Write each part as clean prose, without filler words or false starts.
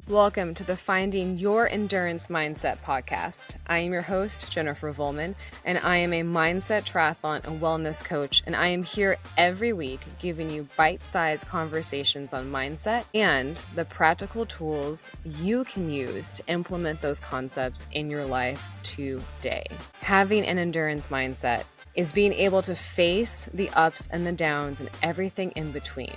Welcome to the Finding Your Endurance Mindset podcast. I am your host, Jennifer Volman, and I am a mindset, triathlon, and wellness coach, and I am here every week giving you bite-sized conversations on mindset and the practical tools you can use to implement those concepts in your life today. Having an endurance mindset is being able to face the ups and the downs and everything in between,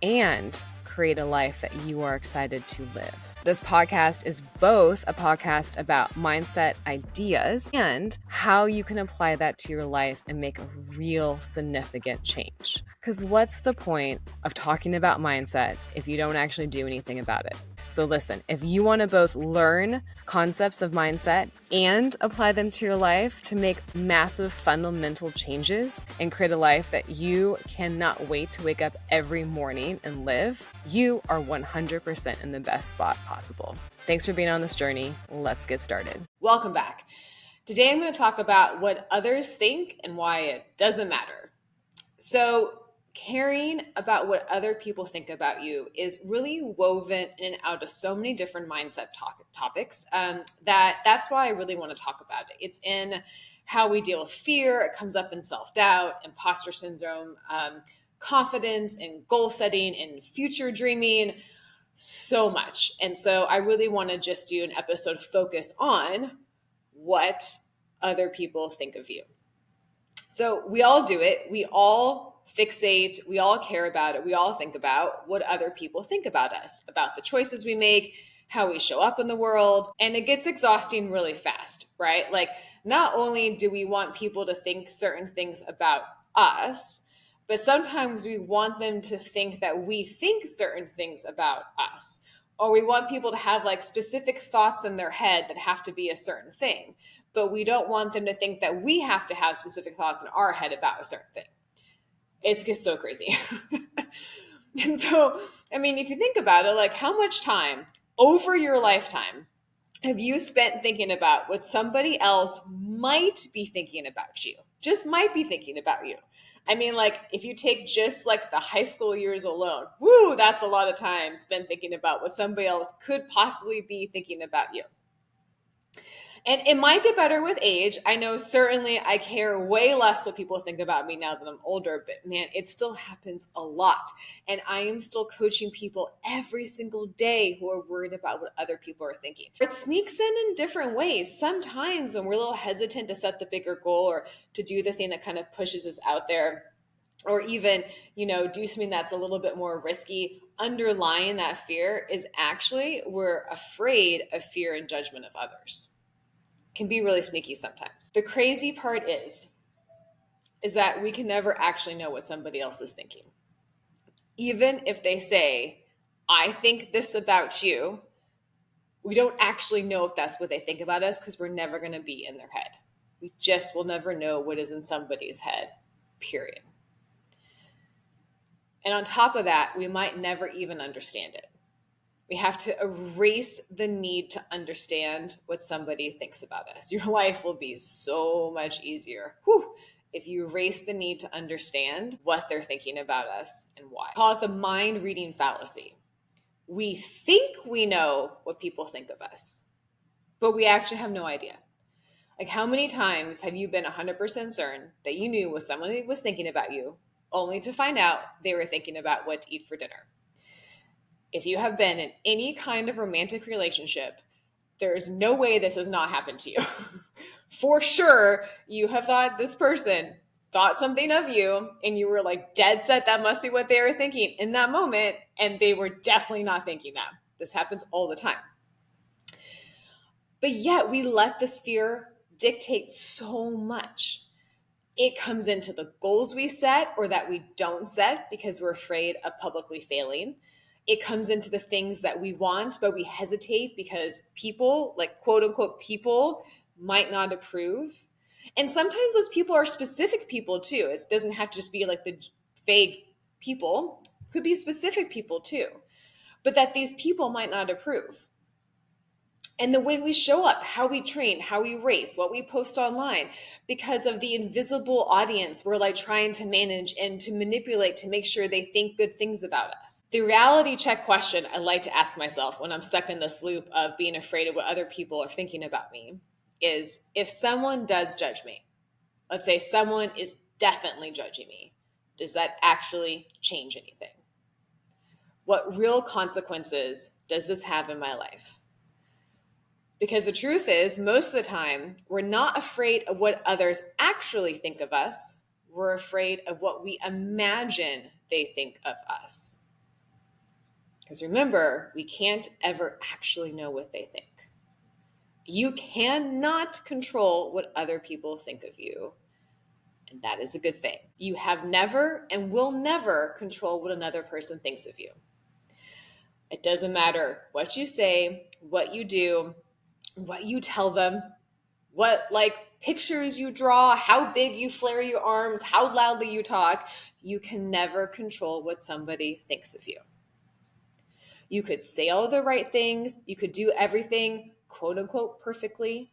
and create a life that you are excited to live. This podcast is both a podcast about mindset ideas and how you can apply that to your life and make a real significant change. Because what's the point of talking about mindset if you don't actually do anything about it? So listen, if you want to both learn concepts of mindset and apply them to your life to make massive fundamental changes and create a life that you cannot wait to wake up every morning and live, you are 100% in the best spot possible. Thanks for being on this journey. Let's get started. Welcome back. Today I'm going to talk about what others think and why it doesn't matter. So caring about what other people think about you is really woven in and out of so many different mindset topics that's why I really want to talk about it. It's in how we deal with fear. It comes up in self-doubt, imposter syndrome, confidence, and goal setting, and future dreaming, so much. And so I really want to just do an episode focus on what other people think of you. So we all do it. We all fixate. We all care about it. We all think about what other people think about us, about the choices we make, how we show up in the world. And it gets exhausting really fast, right? Like, not only do we want people to think certain things about us, but sometimes we want them to think that we think certain things about us. Or we want people to have like specific thoughts in their head that have to be a certain thing. But we don't want them to think that we have to have specific thoughts in our head about a certain thing. It gets so crazy. And so, I mean, if you think about it, like, how much time over your lifetime have you spent thinking about what somebody else might be thinking about you? Just might be thinking about you. I mean, like, if you take just like the high school years alone, woo, that's a lot of time spent thinking about what somebody else could possibly be thinking about you. And it might get better with age. I know certainly I care way less what people think about me now that I'm older, but man, it still happens a lot. And I am still coaching people every single day who are worried about what other people are thinking. It sneaks in different ways. Sometimes when we're a little hesitant to set the bigger goal or to do the thing that kind of pushes us out there, or even, do something that's a little bit more risky, underlying that fear is actually we're afraid of fear and judgment of others. Can be really sneaky sometimes. The crazy part is that we can never actually know what somebody else is thinking. Even if they say, I think this about you, we don't actually know if that's what they think about us because we're never going to be in their head. We just will never know what is in somebody's head, period. And on top of that, we might never even understand it. We have to erase the need to understand what somebody thinks about us. Your life will be so much easier if you erase the need to understand what they're thinking about us and why. Call it the mind reading fallacy. We think we know what people think of us, but we actually have no idea. Like, how many times have you been 100% certain that you knew what someone was thinking about you, only to find out they were thinking about what to eat for dinner? If you have been in any kind of romantic relationship, there is no way this has not happened to you. For sure, you have thought this person thought something of you, and you were like dead set that must be what they were thinking in that moment, and they were definitely not thinking that. This happens all the time. But yet we let this fear dictate so much. It comes into the goals we set or that we don't set because we're afraid of publicly failing. It comes into the things that we want, but we hesitate because people, like quote unquote people, might not approve. And sometimes those people are specific people too. It doesn't have to just be like the vague people. It could be specific people too. But that these people might not approve. And the way we show up, how we train, how we race, what we post online, because of the invisible audience we're like trying to manage and to manipulate to make sure they think good things about us. The reality check question I like to ask myself when I'm stuck in this loop of being afraid of what other people are thinking about me is, if someone does judge me, let's say someone is definitely judging me, does that actually change anything? What real consequences does this have in my life? Because the truth is, most of the time, we're not afraid of what others actually think of us. We're afraid of what we imagine they think of us. Because remember, we can't ever actually know what they think. You cannot control what other people think of you. And that is a good thing. You have never and will never control what another person thinks of you. It doesn't matter what you say, what you do, what you tell them, what pictures you draw, how big you flare your arms, how loudly you talk. You can never control what somebody thinks of you. You could say all the right things, you could do everything quote unquote perfectly,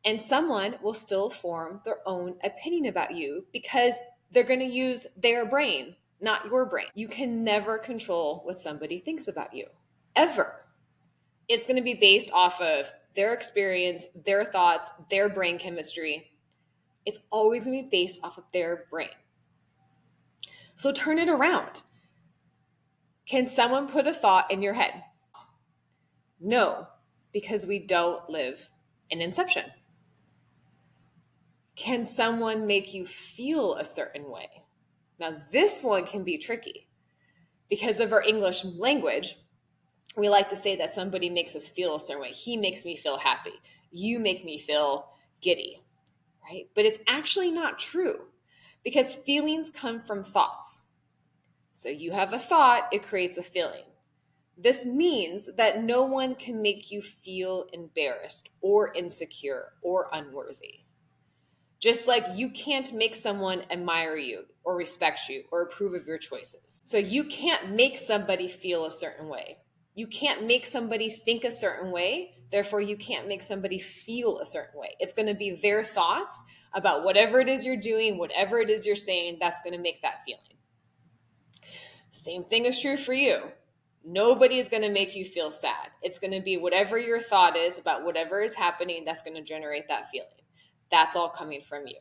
and someone will still form their own opinion about you because they're going to use their brain, not your brain. You can never control what somebody thinks about you, ever. It's going to be based off of their experience, their thoughts, their brain chemistry. It's always going to be based off of their brain. So turn it around. Can someone put a thought in your head? No, because we don't live in Inception. Can someone make you feel a certain way? Now, this one can be tricky. Because of our English language, we like to say that somebody makes us feel a certain way. He makes me feel happy. You make me feel giddy, right? But it's actually not true, because feelings come from thoughts. So you have a thought, it creates a feeling. This means that no one can make you feel embarrassed or insecure or unworthy. Just like you can't make someone admire you or respect you or approve of your choices. So you can't make somebody feel a certain way. You can't make somebody think a certain way. Therefore, you can't make somebody feel a certain way. It's going to be their thoughts about whatever it is you're doing, whatever it is you're saying, that's going to make that feeling. Same thing is true for you. Nobody is going to make you feel sad. It's going to be whatever your thought is about whatever is happening that's going to generate that feeling. That's all coming from you.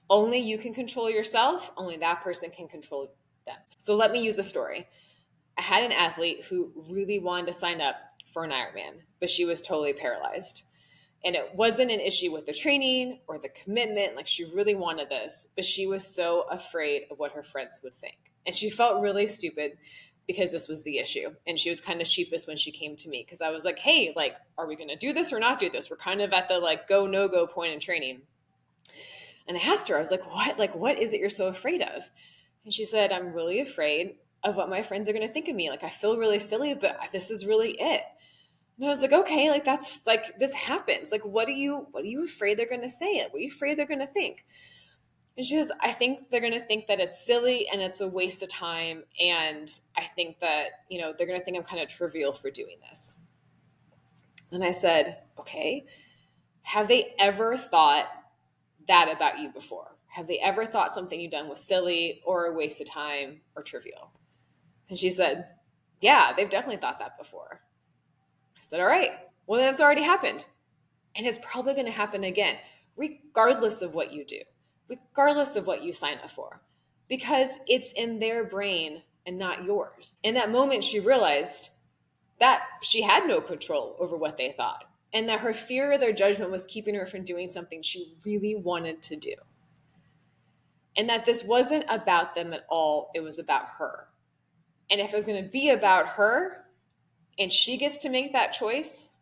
Only you can control yourself. Only that person can control them. So let me use a story. I had an athlete who really wanted to sign up for an Ironman, but she was totally paralyzed. And it wasn't an issue with the training or the commitment. Like, she really wanted this, but she was so afraid of what her friends would think. And she felt really stupid because this was the issue. And she was kind of sheepish when she came to me, because I was like, hey, are we going to do this or not do this? We're kind of at the go, no go point in training. And I asked her, I was like, what? What is it you're so afraid of? And she said, I'm really afraid of what my friends are going to think of me. I feel really silly, but this is really it. And I was like, okay, that's this happens. What are you afraid they're going to say? What are you afraid they're going to think? And she says, I think they're going to think that it's silly and it's a waste of time. And I think that, they're going to think I'm kind of trivial for doing this. And I said, okay, have they ever thought that about you before? Have they ever thought something you've done was silly or a waste of time or trivial? And she said, yeah, they've definitely thought that before. I said, all right, well, then it's already happened. And it's probably going to happen again, regardless of what you do, regardless of what you sign up for, because it's in their brain and not yours. In that moment, she realized that she had no control over what they thought, and that her fear of their judgment was keeping her from doing something she really wanted to do. And that this wasn't about them at all. It was about her. And if it was going to be about her and she gets to make that choice,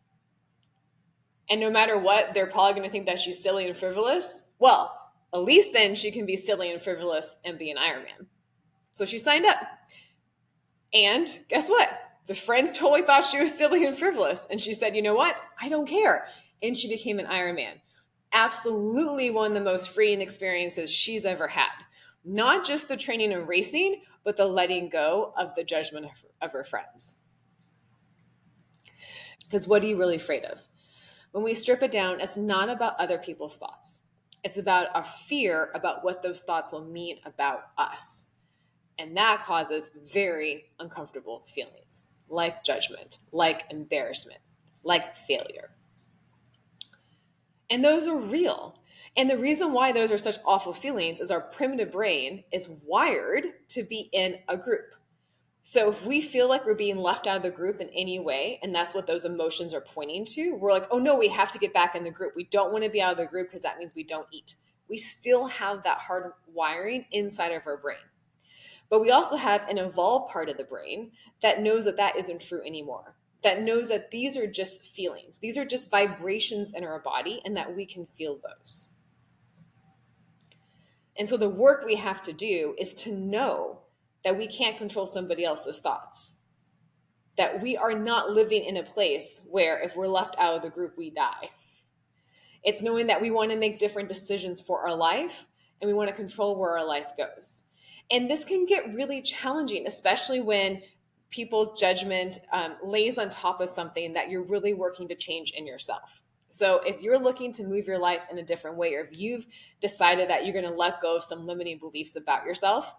and no matter what, they're probably going to think that she's silly and frivolous, well, at least then she can be silly and frivolous and be an Ironman. So she signed up. And guess what? The friends totally thought she was silly and frivolous. And she said, you know what? I don't care. And she became an Ironman. Absolutely one of the most freeing experiences she's ever had. Not just the training and racing, but the letting go of the judgment of her friends. Because what are you really afraid of? When we strip it down, it's not about other people's thoughts. It's about our fear about what those thoughts will mean about us. And that causes very uncomfortable feelings, like judgment, like embarrassment, like failure. And those are real. And the reason why those are such awful feelings is our primitive brain is wired to be in a group. So if we feel like we're being left out of the group in any way, and that's what those emotions are pointing to, we're like, oh no, we have to get back in the group. We don't want to be out of the group because that means we don't eat. We still have that hard wiring inside of our brain. But we also have an evolved part of the brain that knows that that isn't true anymore, that knows that these are just feelings. These are just vibrations in our body and that we can feel those. And so the work we have to do is to know that we can't control somebody else's thoughts, that we are not living in a place where if we're left out of the group, we die. It's knowing that we want to make different decisions for our life and we want to control where our life goes. And this can get really challenging, especially when people's judgment lays on top of something that you're really working to change in yourself. So if you're looking to move your life in a different way, or if you've decided that you're going to let go of some limiting beliefs about yourself,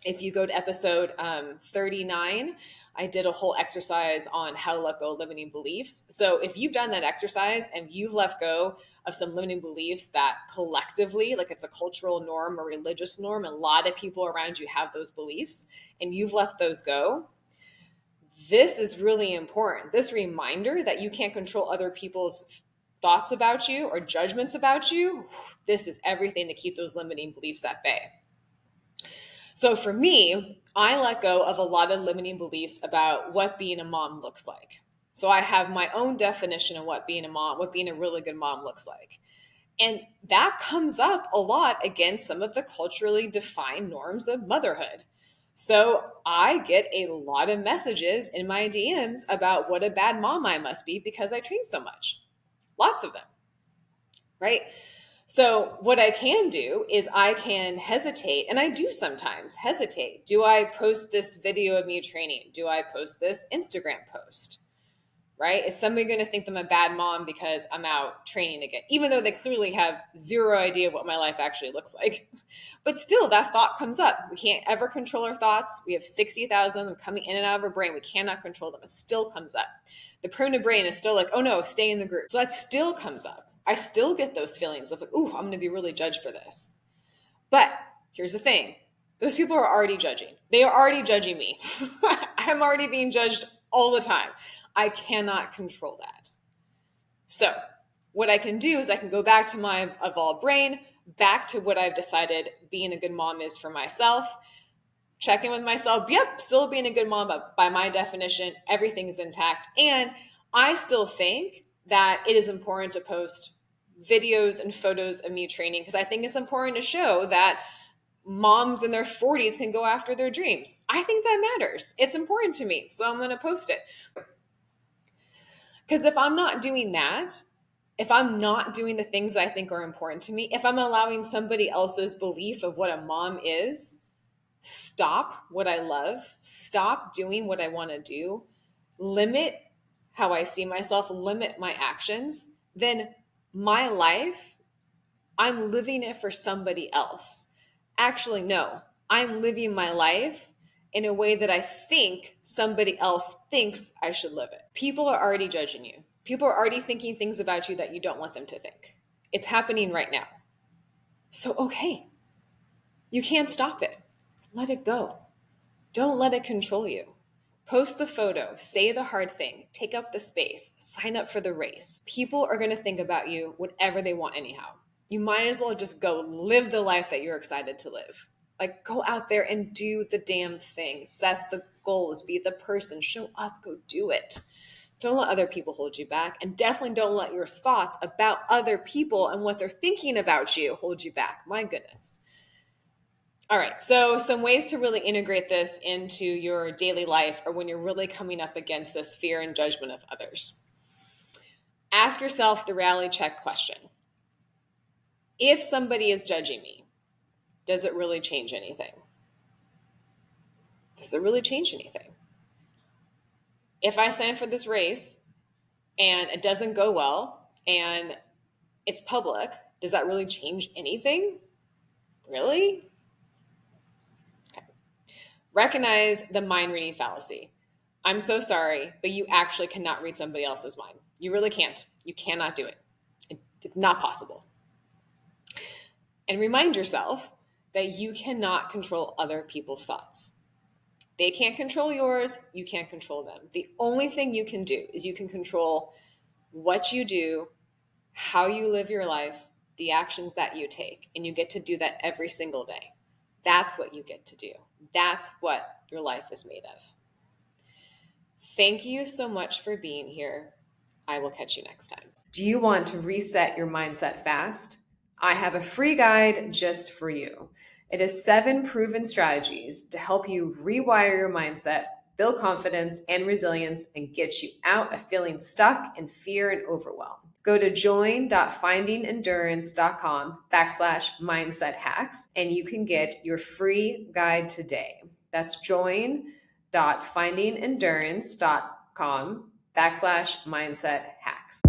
if you go to episode 39, I did a whole exercise on how to let go of limiting beliefs. So if you've done that exercise and you've let go of some limiting beliefs that collectively, like it's a cultural norm or religious norm, and a lot of people around you have those beliefs, and you've let those go, this is really important. This reminder that you can't control other people's thoughts about you or judgments about you, this is everything to keep those limiting beliefs at bay. So for me, I let go of a lot of limiting beliefs about what being a mom looks like. So I have my own definition of what being a mom, what being a really good mom looks like. And that comes up a lot against some of the culturally defined norms of motherhood. So I get a lot of messages in my DMs about what a bad mom I must be because I train so much. Lots of them, right? So what I can do is I can hesitate, and I do sometimes hesitate. Do I post this video of me training? Do I post this Instagram post? Right? Is somebody going to think I'm a bad mom because I'm out training again, even though they clearly have zero idea what my life actually looks like? But still, that thought comes up. We can't ever control our thoughts. We have 60,000 of them coming in and out of our brain. We cannot control them. It still comes up. The primitive brain is still like, oh no, stay in the group. So that still comes up. I still get those feelings of like, ooh, I'm going to be really judged for this. But here's the thing. Those people are already judging. They are already judging me. I'm already being judged all the time. I cannot control that. So what I can do is I can go back to my evolved brain, back to what I've decided being a good mom is for myself, check in with myself. Yep, still being a good mom, but by my definition, everything is intact. And I still think that it is important to post videos and photos of me training because I think it's important to show that moms in their 40s can go after their dreams. I think that matters. It's important to me, so I'm going to post it. Because if I'm not doing that, if I'm not doing the things that I think are important to me, if I'm allowing somebody else's belief of what a mom is, stop what I love, stop doing what I want to do, limit how I see myself, limit my actions, then my life, I'm living it for somebody else. Actually, no, I'm living my life in a way that I think somebody else thinks I should live it. People are already judging you. People are already thinking things about you that you don't want them to think. It's happening right now. So, okay, you can't stop it. Let it go. Don't let it control you. Post the photo, say the hard thing, take up the space, sign up for the race. People are going to think about you whatever they want anyhow. You might as well just go live the life that you're excited to live. Like, go out there and do the damn thing. Set the goals, be the person, show up, go do it. Don't let other people hold you back. And definitely don't let your thoughts about other people and what they're thinking about you hold you back. My goodness. All right, so some ways to really integrate this into your daily life or when you're really coming up against this fear and judgment of others. Ask yourself the reality check question. If somebody is judging me, does it really change anything? Does it really change anything? If I sign for this race, and it doesn't go well and it's public, does that really change anything? Really? Okay. Recognize the mind reading fallacy. I'm so sorry, but you actually cannot read somebody else's mind. You really can't. You cannot do it. It's not possible. And remind yourself that you cannot control other people's thoughts. They can't control yours. You can't control them. The only thing you can do is you can control what you do, how you live your life, the actions that you take. And you get to do that every single day. That's what you get to do. That's what your life is made of. Thank you so much for being here. I will catch you next time. Do you want to reset your mindset fast? I have a free guide just for you. It is 7 proven strategies to help you rewire your mindset, build confidence and resilience, and get you out of feeling stuck in fear and overwhelm. Go to join.findingendurance.com/mindset hacks, and you can get your free guide today. That's join.findingendurance.com/mindset hacks.